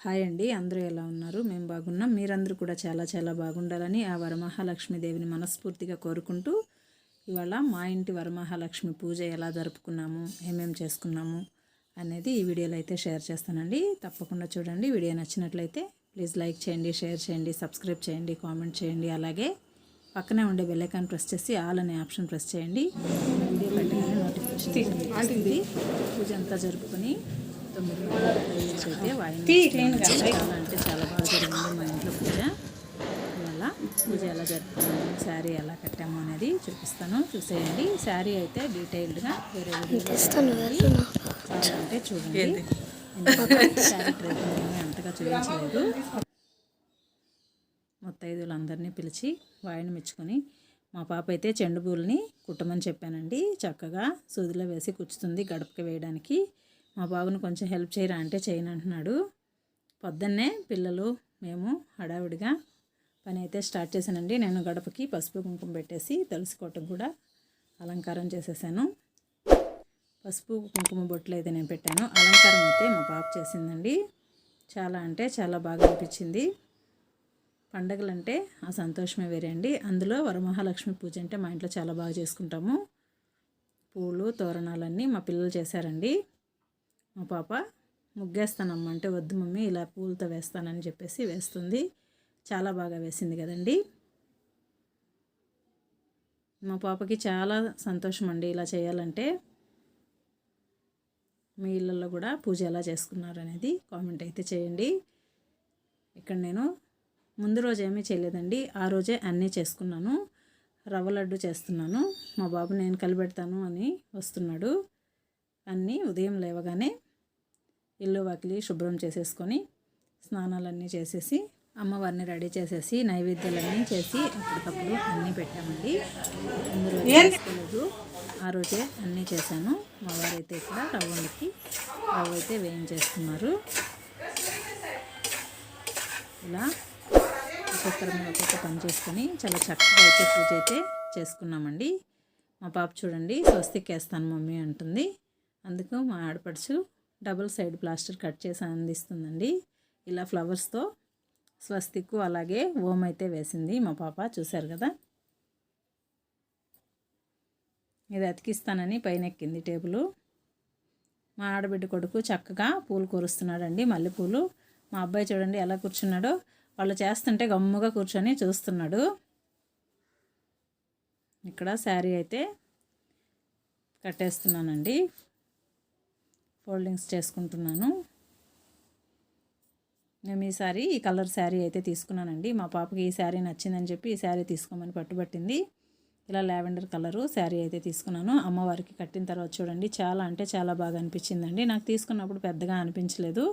Hi అండి, అందరూ ఎలా ఉన్నారు? మేము బాగున్నాం. మీరందరూ కూడా చాలా చాలా బాగుండాలని ఆ వరమహాలక్ష్మీదేవిని మనస్ఫూర్తిగా కోరుకుంటూ ఇవాళ మా ఇంటి వరమహాలక్ష్మి పూజ ఎలా జరుపుకున్నాము, ఏమేమి చేసుకున్నాము అనేది ఈ వీడియోలో అయితే షేర్ చేస్తానండి. తప్పకుండా చూడండి. వీడియో నచ్చినట్లయితే ప్లీజ్ లైక్ చేయండి, షేర్ చేయండి, సబ్స్క్రైబ్ చేయండి, కామెంట్ చేయండి. అలాగే పక్కనే ఉండే బెల్ ఐకాన్ ప్రెస్ చేసి ఆల్ అనే ఆప్షన్ ప్రెస్ చేయండి. వీడియో పెట్టగానే నోటిఫికేషన్ వస్తుంది. పూజ అంతా జరుపుకొని 9 అయితే వాయిన్ చాలా అంటే చాలా బాగా జరిగింది మా ఇంట్లో పూజ. ఇవాళ పూజ ఎలా జరుపుకున్నాము, శారీ ఎలా కట్టాము అనేది చూపిస్తాను, చూసేయండి. శారీ అయితే డీటెయిల్డ్గా వేరే అంటే చూడండి. శారీ ట్రేపింగ్ ఏమీ అంతగా చూపించలేదు. ముత్తైదులందరినీ పిలిచి వాయిని మెచ్చుకొని మా పాప అయితే చెండు పూలని కుట్టమని చెప్పానండి. చక్కగా సూదిలో వేసి కుచ్చుతుంది గడపకి వేయడానికి. మా బాబును కొంచెం హెల్ప్ చేయరా అంటే చేయను అంటున్నాడు. పొద్దున్నే పిల్లలు మేము హడావిడిగా పని అయితే స్టార్ట్ చేశానండి. నేను గడపకి పసుపు కుంకుమ పెట్టేసి తులసి కోటకు కూడా అలంకారం చేసేసాను. పసుపు కుంకుమ బొట్లు అయితే నేను పెట్టాను. అలంకారం అయితే మా పాప చేసిందండి. చాలా అంటే చాలా బాగా అనిపించింది. పండగలంటే ఆ సంతోషమే వేరే అండి. అందులో వరమహాలక్ష్మి పూజ అంటే మా ఇంట్లో చాలా బాగా చేసుకుంటాము. పూలు తోరణాలన్నీ మా పిల్లలు చేశారండి. మా పాప ముగ్గేస్తానమ్మ అంటే వద్దు మమ్మీ ఇలా పూలతో వేస్తానని చెప్పేసి వేస్తుంది. చాలా బాగా వేసింది కదండి. మా పాపకి చాలా సంతోషం అండి ఇలా చేయాలంటే. మీ ఇళ్ళల్లో కూడా పూజ ఎలా చేసుకున్నారు అనేది కామెంట్ అయితే చేయండి. ఇక్కడ నేను ముందు రోజు ఏమీ చేయలేదండి, ఆ రోజే అన్నీ చేసుకున్నాను. రవ్వ లడ్డు చేస్తున్నాను. మా బాబు నేను కలిపెడతాను అని వస్తున్నాడు. అన్నీ ఉదయం లేవగానే ఇల్లు వాకిలి శుభ్రం చేసేసుకొని స్నానాలన్నీ చేసేసి అమ్మవారిని రెడీ చేసేసి నైవేద్యాలన్నీ చేసి అప్పటికప్పుడు అన్నీ పెట్టామండి. ముందు రోజు చేసుకోలేదు, ఆ రోజే అన్నీ చేశాను. మా వారైతే ఇక్కడ రవ్వకి రవ్వ అయితే వేయించేస్తున్నారు. ఇలా ఒక్కొక్కరి మీద ఒక్కొక్క పని చేసుకొని చాలా చక్కగా అయితే పూజ అయితే చేసుకున్నామండి. మా పాప చూడండి స్వస్తిక్ వేస్తాను మమ్మీ అంటుంది. అందుకు మా ఆడపడుచు డబుల్ సైడ్ ప్లాస్టర్ కట్ చేసి అందిస్తుందండి. ఇలా ఫ్లవర్స్తో స్వస్తిక్ అలాగే ఓం అయితే వేసింది మా పాప, చూశారు కదా. ఇది అతికిస్తానని పైన ఎక్కింది టేబుల్. మా ఆడబిడ్డ కొడుకు చక్కగా పూలు కూరుస్తున్నాడండి, మల్లెపూలు. మా అబ్బాయి చూడండి ఎలా కూర్చున్నాడో, వాళ్ళు చేస్తుంటే గమ్ముగా కూర్చొని చూస్తున్నాడు. ఇక్కడ శారీ అయితే కట్టేస్తున్నానండి, ఫోల్డింగ్స్ చేసుకుంటున్నాను. మేము ఈసారి ఈ కలర్ శారీ అయితే తీసుకున్నానండి. మా పాపకి ఈ శారీ నచ్చిందని చెప్పి ఈ శారీ తీసుకోమని పట్టుబట్టింది. ఇలా లావెండర్ కలరు శారీ అయితే తీసుకున్నాను. అమ్మవారికి కట్టిన తర్వాత చూడండి చాలా అంటే చాలా బాగా అనిపించిందండి. నాకు తీసుకున్నప్పుడు పెద్దగా అనిపించలేదు.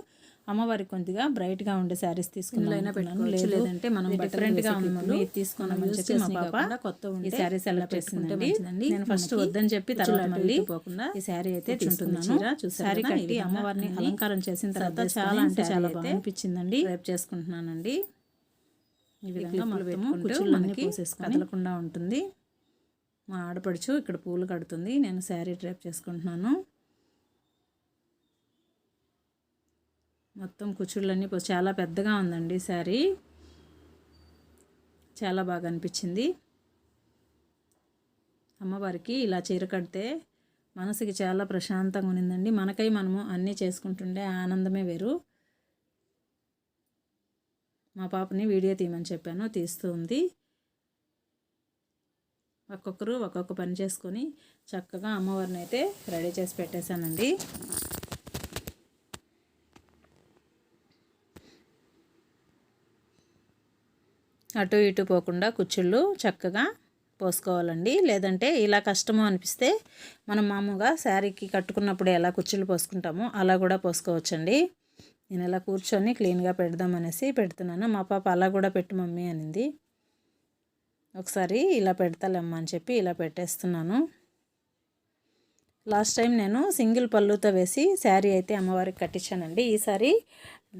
అమ్మవారికి కొద్దిగా బ్రైట్గా ఉండే శారీస్ తీసుకున్నాను, లేదంటే మనం డిఫరెంట్గా ఉంది తీసుకున్నామని చెప్పి మా పాప కొత్త ఉండే శారీస్ ఎలా పెట్టుకుంటే మంచిదండి. నేను ఫస్ట్ వద్దని చెప్పి తర్వాత మళ్ళీ పోకుండా ఈ శారీ అయితే చుంటున్నాను. శారీ కట్టి అమ్మవారిని అలంకారం చేసిన తర్వాత చాలా అంటే చాలా బాగా అనిపించిందండి. రేపు చేసుకుంటున్నానండి. ఈ విధంగా మొత్తము కుచ్చులన్నీ కదలకుండా ఉంటుంది. మా ఆడపడుచు ఇక్కడ పూలు కడుతుంది, నేను శారీ డ్రైప్ చేసుకుంటున్నాను. మొత్తం కుచ్చుళ్ళన్నీ చాలా పెద్దగా ఉందండి శారీ, చాలా బాగా అనిపించింది. అమ్మవారికి ఇలా చీర కడితే మనసుకి చాలా ప్రశాంతంగా ఉన్నిందండి. మనకై మనము అన్నీ చేసుకుంటుండే ఆనందమే వేరు. మా పాపని వీడియో తీయమని చెప్పాను, తీస్తూ ఉంది. ఒక్కొక్కరు ఒక్కొక్క పని చేసుకొని చక్కగా అమ్మవారిని అయితే రెడీ చేసి పెట్టేశానండి. అటు ఇటు పోకుండా కుచ్చుళ్ళు చక్కగా పోసుకోవాలండి. లేదంటే ఇలా కష్టము అనిపిస్తే మనం మామూలుగా శారీకి కట్టుకున్నప్పుడు ఎలా కుచ్చుళ్ళు పోసుకుంటామో అలా కూడా పోసుకోవచ్చండి. నేను ఇలా కూర్చొని క్లీన్గా పెడదామనేసి పెడుతున్నాను. మా పాప అలా కూడా పెట్టు మమ్మీ అనింది. ఒకసారి ఇలా పెడతాలేమ్మా అని చెప్పి ఇలా పెట్టేస్తున్నాను. లాస్ట్ టైం నేను సింగిల్ పళ్ళుతో వేసి శారీ అయితే అమ్మవారికి కట్టించానండి. ఈసారి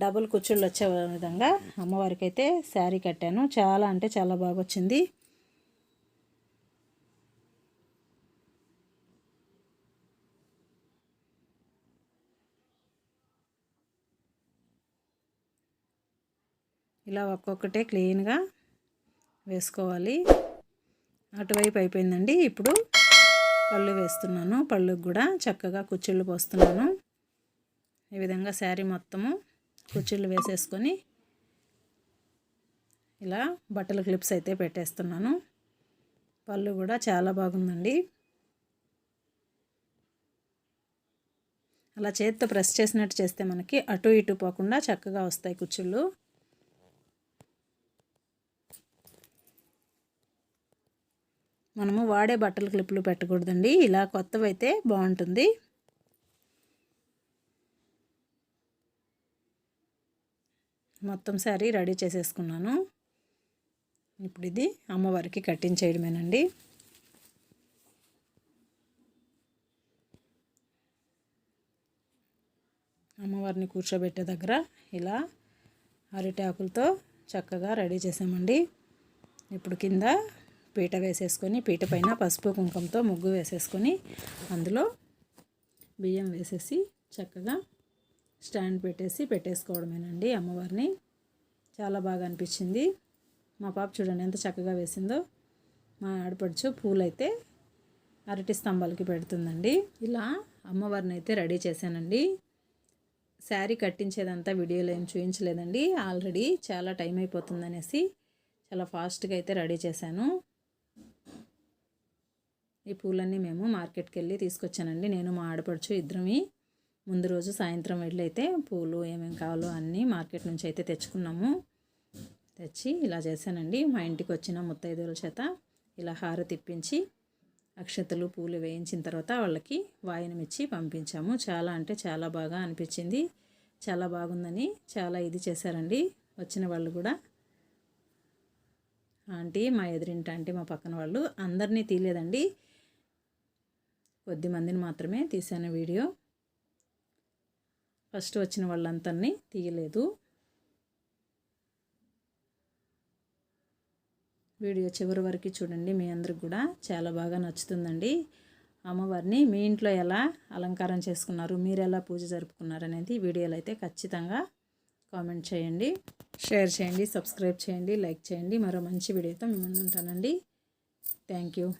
డబుల్ కుచ్చుళ్ళు వచ్చే విధంగా అమ్మవారికి అయితే శారీ కట్టాను. చాలా అంటే చాలా బాగా వచ్చింది. ఇలా ఒక్కొక్కటే క్లీన్గా వేసుకోవాలి. అటువైపు అయిపోయిందండి. ఇప్పుడు పళ్ళు వేస్తున్నాను. పళ్ళుకి కూడా చక్కగా కుచ్చిళ్ళు పోస్తున్నాను. ఈ విధంగా శారీ మొత్తము కుచ్చిళ్ళు వేసేసుకొని ఇలా బట్టల క్లిప్స్ అయితే పెట్టేస్తున్నాను. పళ్ళు కూడా చాలా బాగుందండి. అలా చేతితో ప్రెస్ చేసినట్టు చేస్తే మనకి అటు ఇటు పోకుండా చక్కగా వస్తాయి కుచ్చిళ్ళు. మనము వాడే బట్టల క్లిప్లు పెట్టకూడదండి. ఇలా కొత్తవి అయితే బాగుంటుంది. మొత్తం శారీ రెడీ చేసేసుకున్నాను. ఇప్పుడు ఇది అమ్మవారికి కటింగ్ చేయడమేనండి. అమ్మవారిని కూర్చోబెట్టే దగ్గర ఇలా అరిటాకులతో చక్కగా రెడీ చేసామండి. ఇప్పుడు కింద పీట వేసేసుకొని పీట పైన పసుపు కుంకుమతో ముగ్గు వేసేసుకొని అందులో బియ్యం వేసేసి చక్కగా స్టాండ్ పెట్టేసుకోవడమేనండి అమ్మవారిని. చాలా బాగా అనిపించింది. మా పాప చూడండి ఎంత చక్కగా వేసిందో. మా ఆడపడుచు పూలైతే అరటి స్తంభాలకి పెడుతుందండి. ఇలా అమ్మవారిని అయితే రెడీ చేశానండి. శారీ కట్టించేదంతా వీడియోలో ఏం చూపించలేదండి. ఆల్రెడీ చాలా టైం అయిపోతుందనేసి చాలా ఫాస్ట్గా అయితే రెడీ చేశాను. ఈ పూలన్నీ మేము మార్కెట్కి వెళ్ళి తీసుకొచ్చానండి. నేను మా ఆడపడుచు ఇద్దరమి ముందు రోజు సాయంత్రం వెళ్ళి అయితే పూలు ఏమేమి కావాలో అన్నీ మార్కెట్ నుంచి అయితే తెచ్చుకున్నాము. తెచ్చి ఇలా చేశానండి. మా ఇంటికి వచ్చిన ముత్తైదువుల చేత ఇలా హారతి ఇప్పించి అక్షతలు పూలు వేయించిన తర్వాత వాళ్ళకి వాయనం ఇచ్చి పంపించాము. చాలా అంటే చాలా బాగా అనిపించింది. చాలా బాగుందని చాలా ఇది చేశారండి. వచ్చిన వాళ్ళు కూడా ఆంటీ, మా ఎదురింటి ఆంటీ, మా పక్కన వాళ్ళు అందరినీ తీయలేదండి. కొద్ది మందిని మాత్రమే తీశాను వీడియో. ఫస్ట్ వచ్చిన వాళ్ళందరినీ తీయలేదు. వీడియో చివరి వరకు చూడండి. మీ అందరికి కూడా చాలా బాగా నచ్చుతుందండి. అమ్మవారిని మీ ఇంట్లో ఎలా అలంకారం చేసుకున్నారు, మీరు ఎలా పూజ జరుపుకున్నారు అనేది వీడియోలో అయితే ఖచ్చితంగా కామెంట్ చేయండి, షేర్ చేయండి, సబ్స్క్రైబ్ చేయండి, లైక్ చేయండి. మరో మంచి వీడియోతో మీ ముందు ఉంటానండి. Thank you.